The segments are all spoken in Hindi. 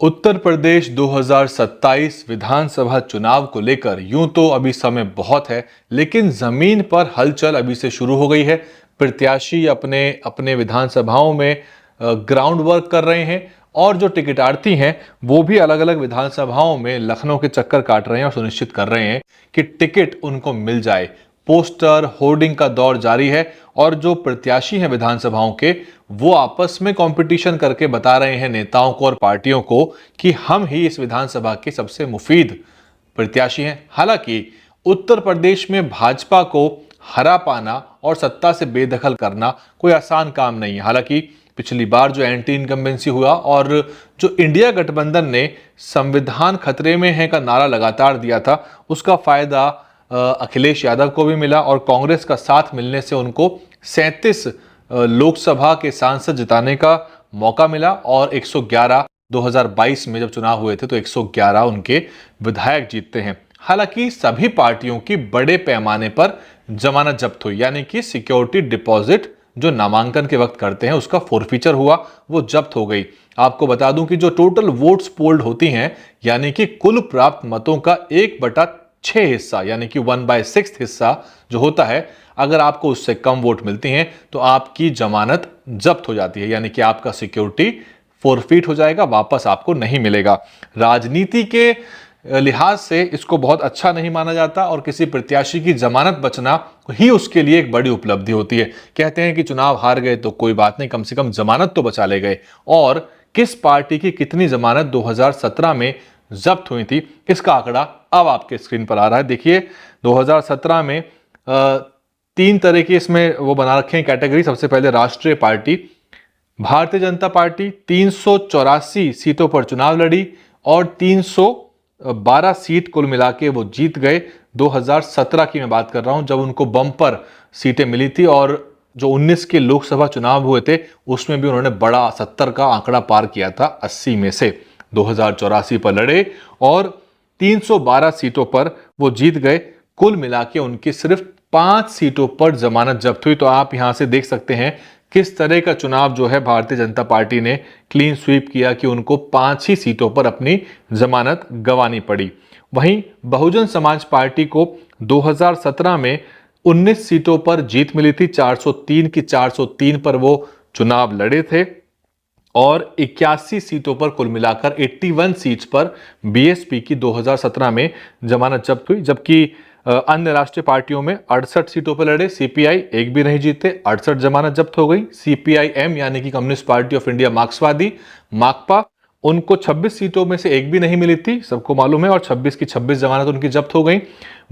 उत्तर प्रदेश 2027 विधानसभा चुनाव को लेकर यूं तो अभी समय बहुत है, लेकिन जमीन पर हलचल अभी से शुरू हो गई है। प्रत्याशी अपने अपने विधानसभाओं में ग्राउंड वर्क कर रहे हैं और जो टिकटार्थी हैं वो भी अलग अलग विधानसभाओं में लखनऊ के चक्कर काट रहे हैं और सुनिश्चित कर रहे हैं कि टिकट उनको मिल जाए। पोस्टर होर्डिंग का दौर जारी है और जो प्रत्याशी हैं विधानसभाओं के वो आपस में कंपटीशन करके बता रहे हैं नेताओं को और पार्टियों को कि हम ही इस विधानसभा के सबसे मुफीद प्रत्याशी हैं। हालांकि उत्तर प्रदेश में भाजपा को हरा पाना और सत्ता से बेदखल करना कोई आसान काम नहीं है। हालांकि पिछली बार जो एंटी इनकम्बेंसी हुआ और जो इंडिया गठबंधन ने संविधान खतरे में है का नारा लगातार दिया था, उसका फायदा अखिलेश यादव को भी मिला और कांग्रेस का साथ मिलने से उनको 37 लोकसभा के सांसद जिताने का मौका मिला और 111 2022 में जब चुनाव हुए थे तो 111 उनके विधायक जीतते हैं। हालांकि सभी पार्टियों की बड़े पैमाने पर जमानत जब्त हुई, यानी कि सिक्योरिटी डिपॉजिट जो नामांकन के वक्त करते हैं उसका फोरफीचर हुआ, वो जब्त हो गई। आपको बता दूं कि जो टोटल वोट्स पोल्ड होती हैं, यानी कि कुल प्राप्त मतों का 1/6 हिस्सा यानी कि 1/6 हिस्सा जो होता है, अगर आपको उससे कम वोट मिलती हैं तो आपकी जमानत जब्त हो जाती है, यानी कि आपका सिक्योरिटी फोरफीट हो जाएगा, वापस आपको नहीं मिलेगा। राजनीति के लिहाज से इसको बहुत अच्छा नहीं माना जाता और किसी प्रत्याशी की जमानत बचना ही उसके लिए एक बड़ी उपलब्धि होती है। कहते हैं कि चुनाव हार गए तो कोई बात नहीं, कम से कम जमानत तो बचा ले गए। और किस पार्टी की कितनी जमानत 2017 में जब्त हुई थी, इसका आंकड़ा अब आपके स्क्रीन पर आ रहा है। देखिए 2017 में 3 तरह की इसमें वो बना रखे हैं कैटेगरी। सबसे पहले राष्ट्रीय पार्टी, भारतीय जनता पार्टी 384 सीटों पर चुनाव लड़ी और 312 सीट कुल मिला के वो जीत गए। 2017 की मैं बात कर रहा हूं जब उनको बम्पर सीटें मिली थी और जो 19 के लोकसभा चुनाव हुए थे उसमें भी उन्होंने बड़ा 70 का आंकड़ा पार किया था 80 में से। 2084 पर लड़े और 312 सीटों पर वो जीत गए। कुल मिला के उनकी सिर्फ 5 सीटों पर जमानत जब्त हुई। तो आप यहां से देख सकते हैं किस तरह का चुनाव जो है भारतीय जनता पार्टी ने क्लीन स्वीप किया कि उनको 5 ही सीटों पर अपनी जमानत गंवानी पड़ी। वहीं बहुजन समाज पार्टी को 2017 में 19 सीटों पर जीत मिली थी। 403 की 403 पर वो चुनाव लड़े थे और 81 सीटों पर कुल मिलाकर 81 सीट्स पर बीएसपी की 2017 में जमानत जब्त हुई। जबकि अन्य राष्ट्रीय पार्टियों में 68 सीटों पर लड़े, सीपीआई एक भी नहीं जीते, 68 जमानत जब्त हो गई। सीपीआईएम यानी कि कम्युनिस्ट पार्टी ऑफ इंडिया मार्क्सवादी, माकपा, उनको 26 सीटों में से एक भी नहीं मिली थी, सबको मालूम है, और 26 की 26 जमानत उनकी जब्त हो गई।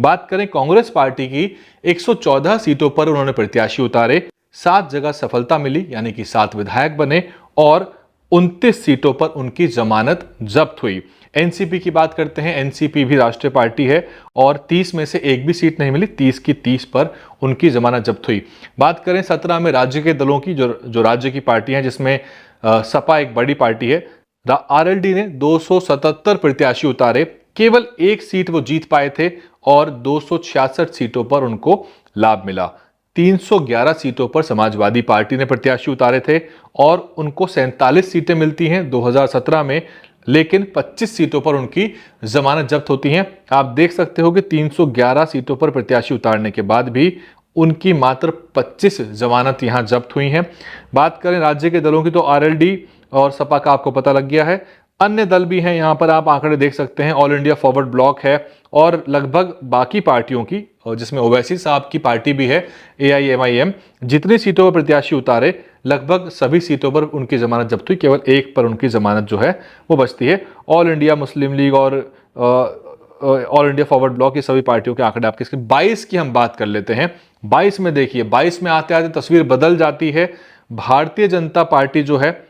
बात करें कांग्रेस पार्टी की, 114 सीटों पर उन्होंने प्रत्याशी उतारे, 7 जगह सफलता मिली यानी कि 7 विधायक बने और 29 सीटों पर उनकी जमानत जब्त हुई। एनसीपी की बात करते हैं, एनसीपी भी राष्ट्रीय पार्टी है और 30 में से एक भी सीट नहीं मिली, 30 की 30 पर उनकी जमानत जब्त हुई। बात करें 17 में राज्य के दलों की, जो राज्य की पार्टी हैं जिसमें सपा एक बड़ी पार्टी है, आरएलडी ने 277 प्रत्याशी उतारे, केवल 1 सीट वो जीत पाए थे और 266 सीटों पर उनको लाभ मिला। 311 सीटों पर समाजवादी पार्टी ने प्रत्याशी उतारे थे और उनको 47 सीटें मिलती हैं 2017 में, लेकिन 25 सीटों पर उनकी जमानत जब्त होती हैं। आप देख सकते हो कि 311 सीटों पर प्रत्याशी उतारने के बाद भी उनकी मात्र 25 जमानत यहां जब्त हुई हैं। बात करें राज्य के दलों की तो आरएलडी और सपा का आपको पता लग गया है। अन्य दल भी हैं, यहां पर आप आंकड़े देख सकते हैं। ऑल इंडिया फॉरवर्ड ब्लॉक है और लगभग बाकी पार्टियों की, जिसमें ओवैसी साहब की पार्टी भी है, एआईएमआईएम, जितनी सीटों पर प्रत्याशी उतारे लगभग सभी सीटों पर उनकी जमानत जब्त हुई, केवल एक पर उनकी जमानत जो है वो बचती है। ऑल इंडिया मुस्लिम लीग और ऑल इंडिया फॉरवर्ड ब्लॉक, ये सभी पार्टियों के आंकड़े आपके। 22 की हम बात कर लेते हैं। 22 में देखिए, 22 में आते आते तस्वीर बदल जाती है। भारतीय जनता पार्टी जो है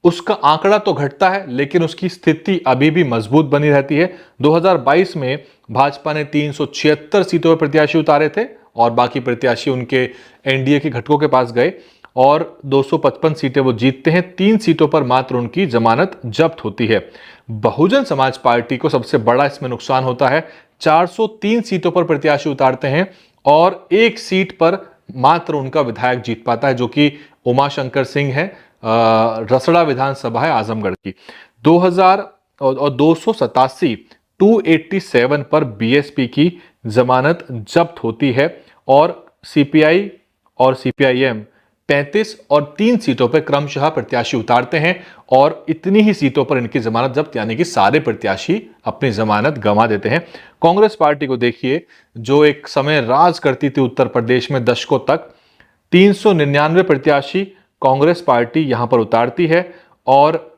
उसका आंकड़ा तो घटता है लेकिन उसकी स्थिति अभी भी मजबूत बनी रहती है। 2022 में भाजपा ने 376 सीटों पर प्रत्याशी उतारे थे और बाकी प्रत्याशी उनके एनडीए के घटकों के पास गए और 255 सीटें वो जीतते हैं। 3 सीटों पर मात्र उनकी जमानत जब्त होती है। बहुजन समाज पार्टी को सबसे बड़ा इसमें नुकसान होता है। 403 सीटों पर प्रत्याशी उतारते हैं और 1 सीट पर मात्र उनका विधायक जीत पाता है, जो कि उमाशंकर सिंह है, रसड़ा विधानसभा है आजमगढ़ की। 2000 और 287 पर बीएसपी की जमानत जब्त होती है और सीपीआई और सीपीआईएम 35 और 3 सीटों पर क्रमशः प्रत्याशी उतारते हैं और इतनी ही सीटों पर इनकी जमानत जब्त, यानी कि सारे प्रत्याशी अपनी जमानत गंवा देते हैं। कांग्रेस पार्टी को देखिए, जो एक समय राज करती थी उत्तर प्रदेश में दशकों तक, 399 प्रत्याशी कांग्रेस पार्टी यहां पर उतारती है और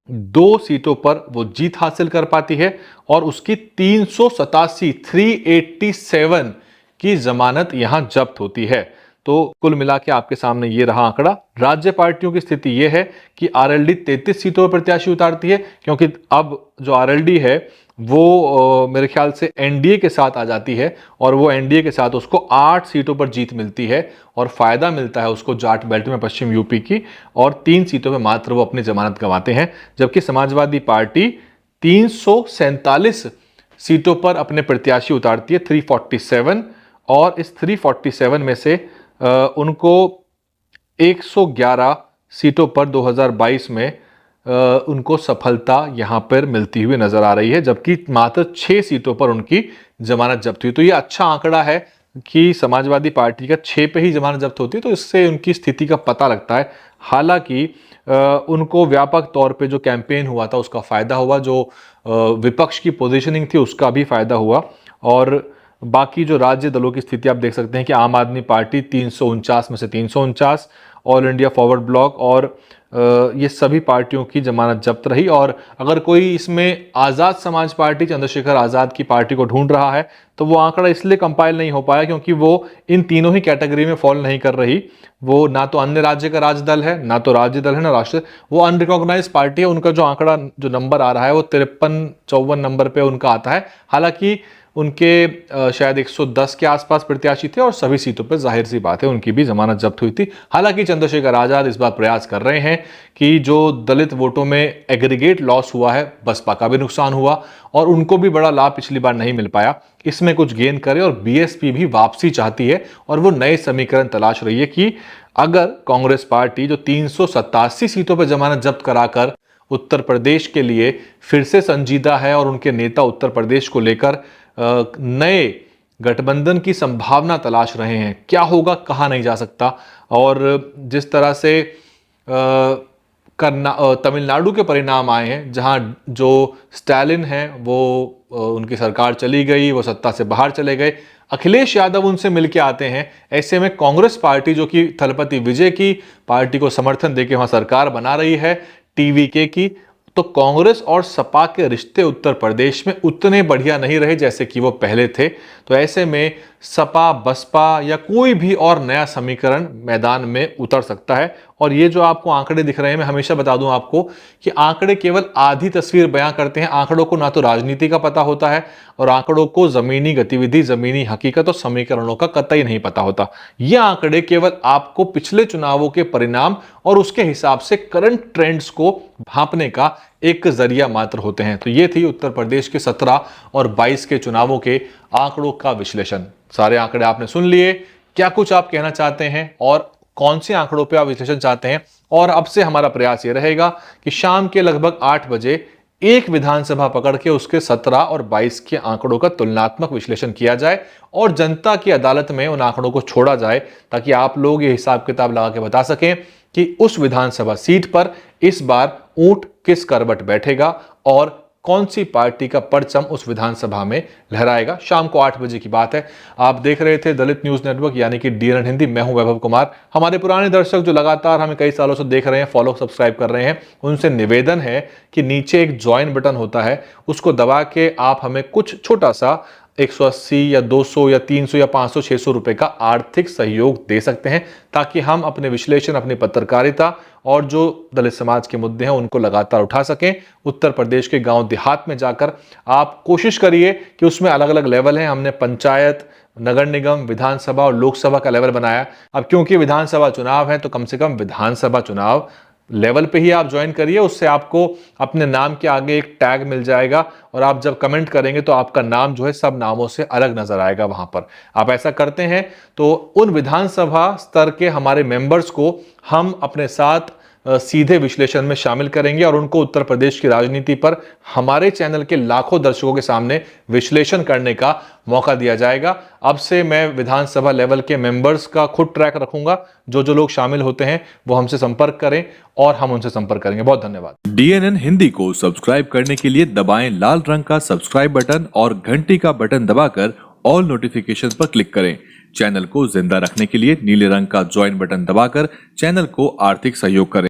2 सीटों पर वो जीत हासिल कर पाती है और उसकी 387 की जमानत यहां जब्त होती है। तो कुल मिला के आपके सामने ये रहा आंकड़ा। राज्य पार्टियों की स्थिति ये है कि आरएलडी 33 सीटों पर प्रत्याशी उतारती है, क्योंकि अब जो आरएलडी है वो मेरे ख्याल से एनडीए के साथ आ जाती है और वो एनडीए के साथ उसको 8 सीटों पर जीत मिलती है और फायदा मिलता है उसको जाट बेल्ट में पश्चिम यूपी की, और 3 सीटों में मात्र वो अपनी जमानत गंवाते हैं। जबकि समाजवादी पार्टी 347 सीटों पर अपने प्रत्याशी उतारती है, 347, और इस 347 में से उनको 111 सीटों पर 2022 में उनको सफलता यहां पर मिलती हुई नजर आ रही है, जबकि मात्र 6 सीटों पर उनकी जमानत जब्त हुई। तो ये अच्छा आंकड़ा है कि समाजवादी पार्टी का 6 पे ही जमानत जब्त होती है, तो इससे उनकी स्थिति का पता लगता है। हालांकि उनको व्यापक तौर पे जो कैंपेन हुआ था उसका फायदा हुआ, जो विपक्ष की पोजीशनिंग थी उसका भी फायदा हुआ, और बाकी जो राज्य दलों की स्थिति आप देख सकते हैं कि आम आदमी पार्टी 349 में से 349, ऑल इंडिया फॉरवर्ड ब्लॉक और ये सभी पार्टियों की जमानत जब्त रही। और अगर कोई इसमें आज़ाद समाज पार्टी, चंद्रशेखर आज़ाद की पार्टी को ढूंढ रहा है, तो वो आंकड़ा इसलिए कंपाइल नहीं हो पाया क्योंकि वो इन तीनों ही कैटेगरी में फॉल नहीं कर रही। वो ना तो अन्य राज्य का राजदल है, ना तो राज्य दल है, ना राष्ट्र, वो अनरिकॉग्नाइज पार्टी है। उनका जो आंकड़ा, जो नंबर आ रहा है वो 53-54 नंबर पे उनका आता है। हालांकि उनके शायद 110 के आसपास प्रत्याशी थे और सभी सीटों पर जाहिर सी बात है उनकी भी जमानत जब्त हुई थी। हालांकि चंद्रशेखर आजाद इस बार प्रयास कर रहे हैं कि जो दलित वोटों में एग्रीगेट लॉस हुआ है, बसपा का भी नुकसान हुआ और उनको भी बड़ा लाभ पिछली बार नहीं मिल पाया, इसमें कुछ गेन करे, और बीएसपी भी वापसी चाहती है और वो नए समीकरण तलाश रही है कि अगर कांग्रेस पार्टी जो 387 सीटों पर जमानत जब्त कराकर उत्तर प्रदेश के लिए फिर से संजीदा है और उनके नेता उत्तर प्रदेश को लेकर नए गठबंधन की संभावना तलाश रहे हैं, क्या होगा कहा नहीं जा सकता। और जिस तरह से तमिलनाडु के परिणाम आए हैं, जहां जो स्टालिन हैं वो उनकी सरकार चली गई, वो सत्ता से बाहर चले गए, अखिलेश यादव उनसे मिलके आते हैं, ऐसे में कांग्रेस पार्टी जो कि थलपति विजय की पार्टी को समर्थन देकर वहां सरकार बना रही है, टीवीके की, तो कांग्रेस और सपा के रिश्ते उत्तर प्रदेश में उतने बढ़िया नहीं रहे जैसे कि वो पहले थे। तो ऐसे में सपा, बसपा या कोई भी और नया समीकरण मैदान में उतर सकता है। और ये जो आपको आंकड़े दिख रहे हैं, मैं हमेशा बता दूं आपको कि आंकड़े केवल आधी तस्वीर बयां करते हैं। आंकड़ों को ना तो राजनीति का पता होता है और आंकड़ों को जमीनी गतिविधि, जमीनी हकीकत और समीकरणों का कतई नहीं पता होता। ये आंकड़े केवल आपको पिछले चुनावों के परिणाम और उसके हिसाब से करंट ट्रेंड्स को भांपने का एक जरिया मात्र होते हैं। तो ये थी उत्तर प्रदेश के 17 और 22 के चुनावों के आंकड़ों का विश्लेषण। सारे आंकड़े आपने सुन लिए, क्या कुछ आप कहना चाहते हैं और कौन से आंकड़ों पे आप विश्लेषण चाहते हैं। और अब से हमारा प्रयास ये रहेगा कि शाम के लगभग 8 बजे एक विधानसभा पकड़ के उसके 17 और 22 के आंकड़ों का तुलनात्मक विश्लेषण किया जाए और जनता की अदालत में उन आंकड़ों को छोड़ा जाए, ताकि आप लोग ये हिसाब किताब लगा के बता सकें कि उस विधानसभा सीट पर इस बार ऊंट किस करवट बैठेगा और कौन सी पार्टी का परचम उस विधानसभा में लहराएगा। शाम को 8 बजे की बात है। आप देख रहे थे दलित न्यूज नेटवर्क यानी कि डीएनएन हिंदी। मैं हूं वैभव कुमार। हमारे पुराने दर्शक जो लगातार हमें कई सालों से देख रहे हैं, फॉलो सब्सक्राइब कर रहे हैं, उनसे निवेदन है कि नीचे एक ज्वाइन बटन होता है, उसको दबा के आप हमें कुछ छोटा सा 180 या 200 या 300 या 500 600 रुपए का आर्थिक सहयोग दे सकते हैं, ताकि हम अपने विश्लेषण, अपनी पत्रकारिता और जो दलित समाज के मुद्दे हैं उनको लगातार उठा सकें। उत्तर प्रदेश के गांव देहात में जाकर आप कोशिश करिए कि उसमें अलग अलग लेवल हैं। हमने पंचायत, नगर निगम, विधानसभा और लोकसभा का लेवल बनाया। अब क्योंकि विधानसभा चुनाव है तो कम से कम विधानसभा चुनाव लेवल पे ही आप ज्वाइन करिए। उससे आपको अपने नाम के आगे एक टैग मिल जाएगा और आप जब कमेंट करेंगे तो आपका नाम जो है सब नामों से अलग नजर आएगा वहां पर। आप ऐसा करते हैं तो उन विधानसभा स्तर के हमारे मेंबर्स को हम अपने साथ सीधे विश्लेषण में शामिल करेंगे और उनको उत्तर प्रदेश की राजनीति पर हमारे चैनल के लाखों दर्शकों के सामने विश्लेषण करने का मौका दिया जाएगा। अब से मैं विधानसभा लेवल के मेंबर्स का खुद ट्रैक रखूंगा। जो लोग शामिल होते हैं वो हमसे संपर्क करें और हम उनसे संपर्क करेंगे। बहुत धन्यवाद। DNN हिंदी को सब्सक्राइब करने के लिए दबाएं लाल रंग का सब्सक्राइब बटन और घंटी का बटन दबाकर ऑल नोटिफिकेशन पर क्लिक करें। चैनल को जिंदा रखने के लिए नीले रंग का ज्वाइन बटन दबाकर चैनल को आर्थिक सहयोग करें।